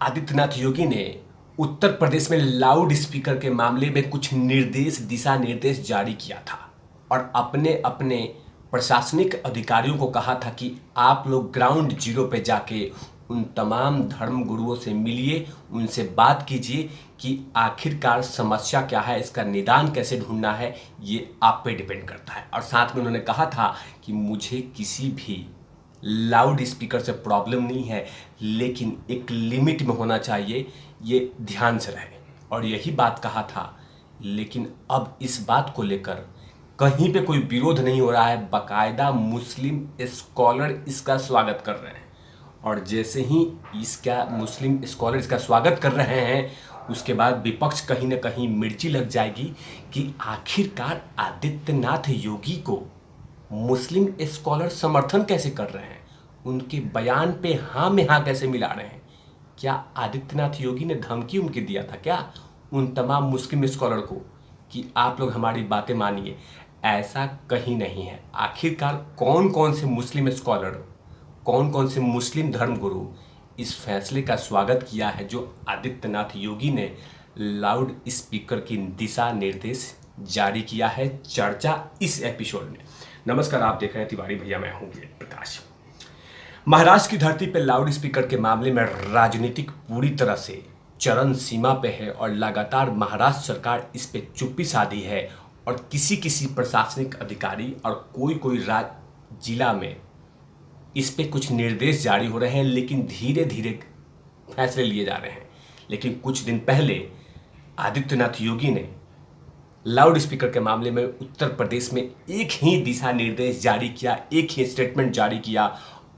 आदित्यनाथ योगी ने उत्तर प्रदेश में loud speaker के मामले में कुछ दिशा निर्देश जारी किया था और अपने अपने प्रशासनिक अधिकारियों को कहा था कि आप लोग ग्राउंड जीरो पे जाके उन तमाम धर्म गुरुओं से मिलिए, उनसे बात कीजिए कि आखिरकार समस्या क्या है, इसका निदान कैसे ढूंढना है, ये आप पे डिपेंड करता है। और साथ में उन्होंने कहा था कि मुझे किसी भी लाउड स्पीकर से प्रॉब्लम नहीं है, लेकिन एक लिमिट में होना चाहिए, ये ध्यान से रहे। और यही बात कहा था, लेकिन अब इस बात को लेकर कहीं पे कोई विरोध नहीं हो रहा है। बाकायदा मुस्लिम स्कॉलर इसका स्वागत कर रहे हैं और जैसे ही इसका मुस्लिम स्कॉलर इसका स्वागत कर रहे हैं, उसके बाद विपक्ष कहीं ना कहीं मिर्ची लग जाएगी कि आखिरकार आदित्यनाथ योगी को मुस्लिम स्कॉलर समर्थन कैसे कर रहे हैं, उनके बयान पे हाँ में हाँ कैसे मिला रहे हैं। क्या आदित्यनाथ योगी ने धमकी उनके दिया था क्या उन तमाम मुस्लिम स्कॉलर को कि आप लोग हमारी बातें मानिए? ऐसा कहीं नहीं है। आखिरकार कौन कौन से मुस्लिम स्कॉलर, कौन कौन से मुस्लिम धर्मगुरु इस फैसले का स्वागत किया है जो आदित्यनाथ योगी ने लाउड स्पीकर की दिशा निर्देश जारी किया है? चर्चा इस एपिसोड में। नमस्कार, आप देख रहे हैं तिवारी भैया, मैं हूं वेद प्रकाश। महाराष्ट्र की धरती पर लाउड स्पीकर के मामले में राजनीतिक पूरी तरह से चरम सीमा पे है और लगातार महाराष्ट्र सरकार इस पे चुप्पी साधी है और किसी किसी प्रशासनिक अधिकारी और कोई जिला में इस पे कुछ निर्देश जारी हो रहे हैं, लेकिन धीरे धीरे फैसले लिए जा रहे हैं। लेकिन कुछ दिन पहले आदित्यनाथ योगी ने लाउड स्पीकर के मामले में उत्तर प्रदेश में एक ही दिशा निर्देश जारी किया, एक ही स्टेटमेंट जारी किया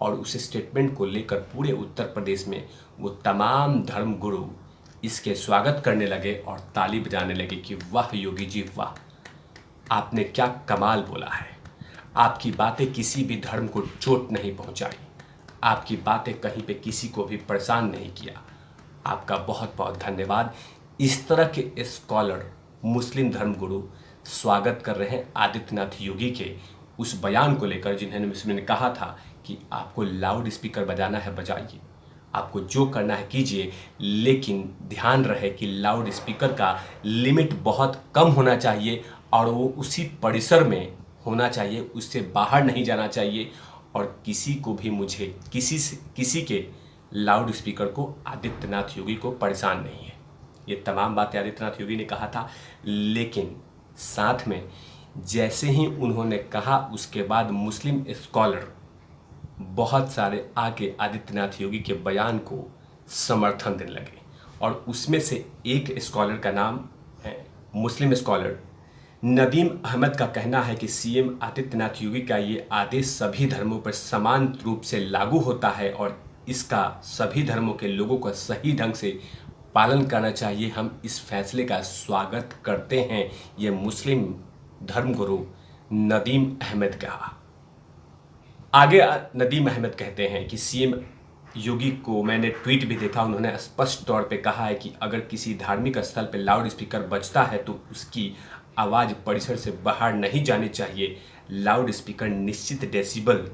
और उस स्टेटमेंट को लेकर पूरे उत्तर प्रदेश में वो तमाम धर्म गुरु इसके स्वागत करने लगे और ताली बजाने लगे कि वाह योगी जी वाह, आपने क्या कमाल बोला है। आपकी बातें किसी भी धर्म को चोट नहीं पहुंचाई, आपकी बातें कहीं पे किसी को भी परेशान नहीं किया। आपका बहुत बहुत धन्यवाद। इस तरह के स्कॉलर, मुस्लिम धर्मगुरु स्वागत कर रहे हैं आदित्यनाथ योगी के उस बयान को लेकर जिन्होंने कहा था कि आपको लाउड स्पीकर बजाना है बजाइए, आपको जो करना है कीजिए, लेकिन ध्यान रहे कि लाउड स्पीकर का लिमिट बहुत कम होना चाहिए और वो उसी परिसर में होना चाहिए, उससे बाहर नहीं जाना चाहिए और किसी को भी मुझे किसी के लाउड स्पीकर को आदित्यनाथ योगी को परेशान नहीं है। ये तमाम बातें आदित्यनाथ योगी ने कहा था, लेकिन साथ में जैसे ही उन्होंने कहा उसके बाद मुस्लिम स्कॉलर बहुत सारे आके आदित्यनाथ योगी के बयान को समर्थन देने लगे और उसमें से एक स्कॉलर का नाम है मुस्लिम स्कॉलर नदीम अहमद का कहना है कि सीएम आदित्यनाथ योगी का ये आदेश सभी धर्मों पर समान रूप से लागू होता है और इसका सभी धर्मों के लोगों को सही ढंग से पालन करना चाहिए। हम इस फैसले का स्वागत करते हैं, ये मुस्लिम धर्मगुरु नदीम अहमद कहा। आगे नदीम अहमद कहते हैं कि सीएम योगी को मैंने ट्वीट भी देखा, उन्होंने स्पष्ट तौर पे कहा है कि अगर किसी धार्मिक स्थल पे लाउड स्पीकर बजता है तो उसकी आवाज़ परिसर से बाहर नहीं जानी चाहिए। लाउड स्पीकर निश्चित डेसिबल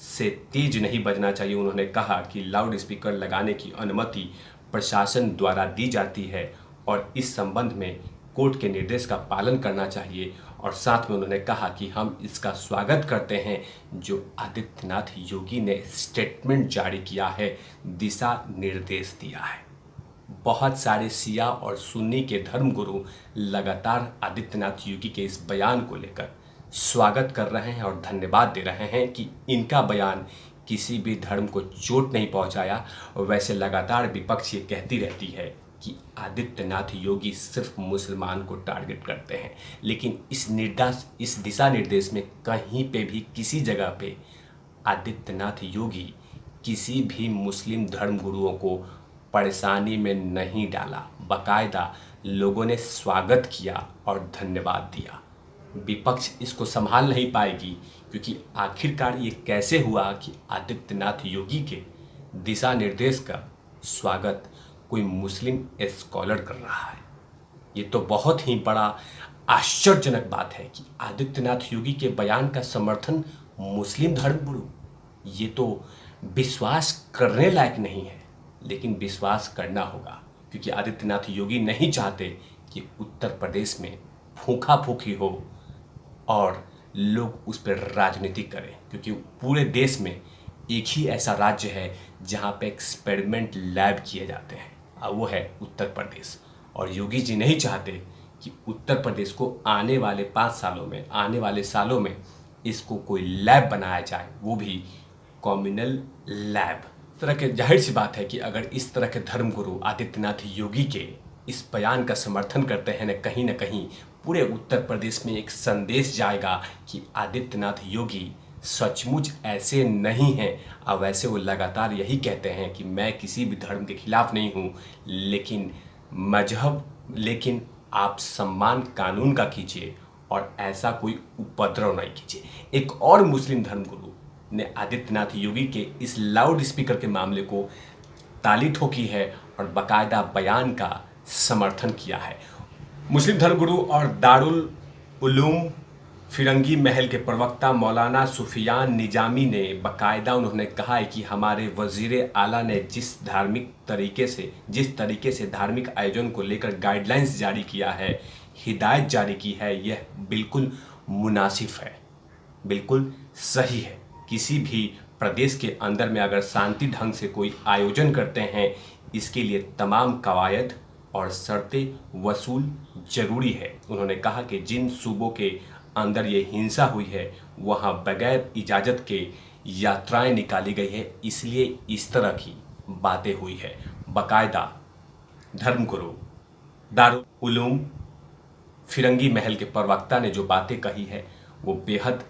से तेज नहीं बजना चाहिए। उन्होंने कहा कि लाउड स्पीकर लगाने की अनुमति प्रशासन द्वारा दी जाती है और इस संबंध में कोर्ट के निर्देश का पालन करना चाहिए और साथ में उन्होंने कहा कि हम इसका स्वागत करते हैं जो आदित्यनाथ योगी ने स्टेटमेंट जारी किया है, दिशा निर्देश दिया है। बहुत सारे शिया और सुन्नी के धर्मगुरु लगातार आदित्यनाथ योगी के इस बयान को लेकर स्वागत कर रहे हैं और धन्यवाद दे रहे हैं कि इनका बयान किसी भी धर्म को चोट नहीं पहुंचाया। और वैसे लगातार विपक्ष ये कहती रहती है कि आदित्यनाथ योगी सिर्फ मुसलमान को टारगेट करते हैं, लेकिन इस दिशा निर्देश में कहीं पे भी किसी जगह पे आदित्यनाथ योगी किसी भी मुस्लिम धर्मगुरुओं को परेशानी में नहीं डाला। बाकायदा लोगों ने स्वागत किया और धन्यवाद दिया। विपक्ष इसको संभाल नहीं पाएगी क्योंकि आखिरकार ये कैसे हुआ कि आदित्यनाथ योगी के दिशा निर्देश का स्वागत कोई मुस्लिम स्कॉलर कर रहा है। ये तो बहुत ही बड़ा आश्चर्यजनक बात है कि आदित्यनाथ योगी के बयान का समर्थन मुस्लिम धर्मगुरु, ये तो विश्वास करने लायक नहीं है। लेकिन विश्वास करना होगा, क्योंकि आदित्यनाथ योगी नहीं चाहते कि उत्तर प्रदेश में फूंका फूंकी हो और लोग उस पर राजनीति करें, क्योंकि पूरे देश में एक ही ऐसा राज्य है जहां पे एक्सपेरिमेंट लैब किए जाते हैं, और वो है उत्तर प्रदेश। और योगी जी नहीं चाहते कि उत्तर प्रदेश को आने वाले 5 सालों में, आने वाले सालों में इसको कोई लैब बनाया जाए, वो भी कॉम्युनल लैब। इस तरह के जाहिर सी बात है कि अगर इस तरह के धर्मगुरु आदित्यनाथ योगी के इस बयान का समर्थन करते हैं, न कहीं पूरे उत्तर प्रदेश में एक संदेश जाएगा कि आदित्यनाथ योगी सचमुच ऐसे नहीं हैं। अब वैसे वो लगातार यही कहते हैं कि मैं किसी भी धर्म के खिलाफ नहीं हूँ, लेकिन आप सम्मान कानून का कीजिए और ऐसा कोई उपद्रव नहीं कीजिए। एक और मुस्लिम धर्मगुरु ने आदित्यनाथ योगी के इस लाउड स्पीकर के मामले को ताली ठोकी है और बाकायदा बयान का समर्थन किया है। मुस्लिम धर्मगुरु और दारुल उलूम फिरंगी महल के प्रवक्ता मौलाना सुफियान निजामी ने बाकायदा उन्होंने कहा है कि हमारे वजीर आला ने जिस तरीके से धार्मिक आयोजन को लेकर गाइडलाइंस जारी किया है, हिदायत जारी की है, यह बिल्कुल मुनासिब है, बिल्कुल सही है। किसी भी प्रदेश के अंदर में अगर शांति ढंग से कोई आयोजन करते हैं, इसके लिए तमाम कवायद और शर्तें वसूल जरूरी है। उन्होंने कहा कि जिन सूबों के अंदर ये हिंसा हुई है वहाँ बगैर इजाज़त के यात्राएं निकाली गई है, इसलिए इस तरह की बातें हुई है। बाकायदा धर्मगुरु दारुल उलूम फिरंगी महल के प्रवक्ता ने जो बातें कही है वो बेहद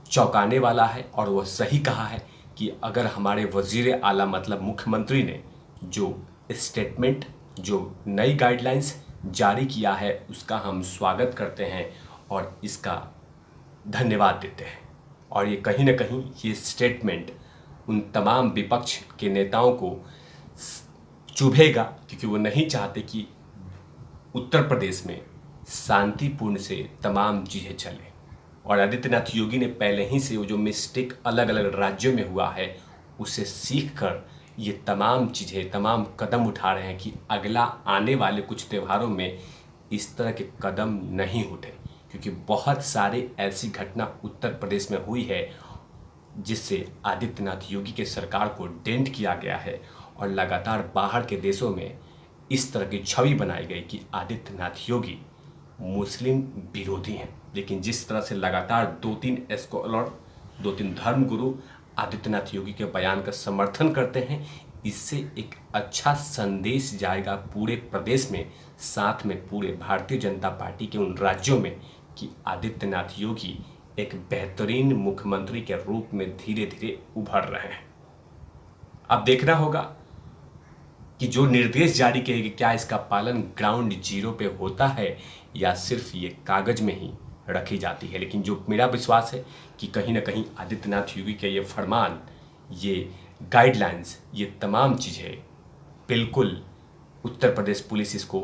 चौंकाने वाला है, और वह सही कहा है कि अगर हमारे वजीर आला मतलब मुख्यमंत्री ने जो स्टेटमेंट, जो नई गाइडलाइंस जारी किया है, उसका हम स्वागत करते हैं और इसका धन्यवाद देते हैं। और ये कहीं ना कहीं ये स्टेटमेंट उन तमाम विपक्ष के नेताओं को चुभेगा, क्योंकि वो नहीं चाहते कि उत्तर प्रदेश में शांतिपूर्ण से तमाम चीज़ें चलें। और आदित्यनाथ योगी ने पहले ही से वो जो मिस्टेक अलग अलग राज्यों में हुआ है उसे सीख कर ये तमाम चीज़ें, तमाम कदम उठा रहे हैं कि अगला आने वाले कुछ त्योहारों में इस तरह के कदम नहीं उठे, क्योंकि बहुत सारे ऐसी घटना उत्तर प्रदेश में हुई है जिससे आदित्यनाथ योगी के सरकार को डेंट किया गया है, और लगातार बाहर के देशों में इस तरह की छवि बनाई गई कि आदित्यनाथ योगी मुस्लिम विरोधी हैं। लेकिन जिस तरह से लगातार 2-3 स्कॉलर, 2-3 धर्मगुरु आदित्यनाथ योगी के बयान का समर्थन करते हैं, इससे एक अच्छा संदेश जाएगा पूरे प्रदेश में, साथ में पूरे भारतीय जनता पार्टी के उन राज्यों में कि आदित्यनाथ योगी एक बेहतरीन मुख्यमंत्री के रूप में धीरे धीरे उभर रहे हैं। अब देखना होगा कि जो निर्देश जारी किए गए क्या इसका पालन ग्राउंड जीरो पे होता है या सिर्फ ये कागज में ही रखी जाती है। लेकिन जो मेरा विश्वास है कि कहीं ना कहीं आदित्यनाथ योगी के ये फरमान, ये गाइडलाइंस, ये तमाम चीज़ें बिल्कुल उत्तर प्रदेश पुलिस इसको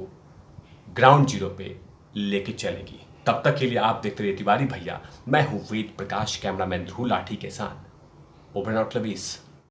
ग्राउंड जीरो पे लेके चलेगी। तब तक के लिए आप देखते रहिए तिवारी भैया। मैं हूँ वेद प्रकाश, कैमरामैन ध्रुव लाठी के साथ। Over out लवीस।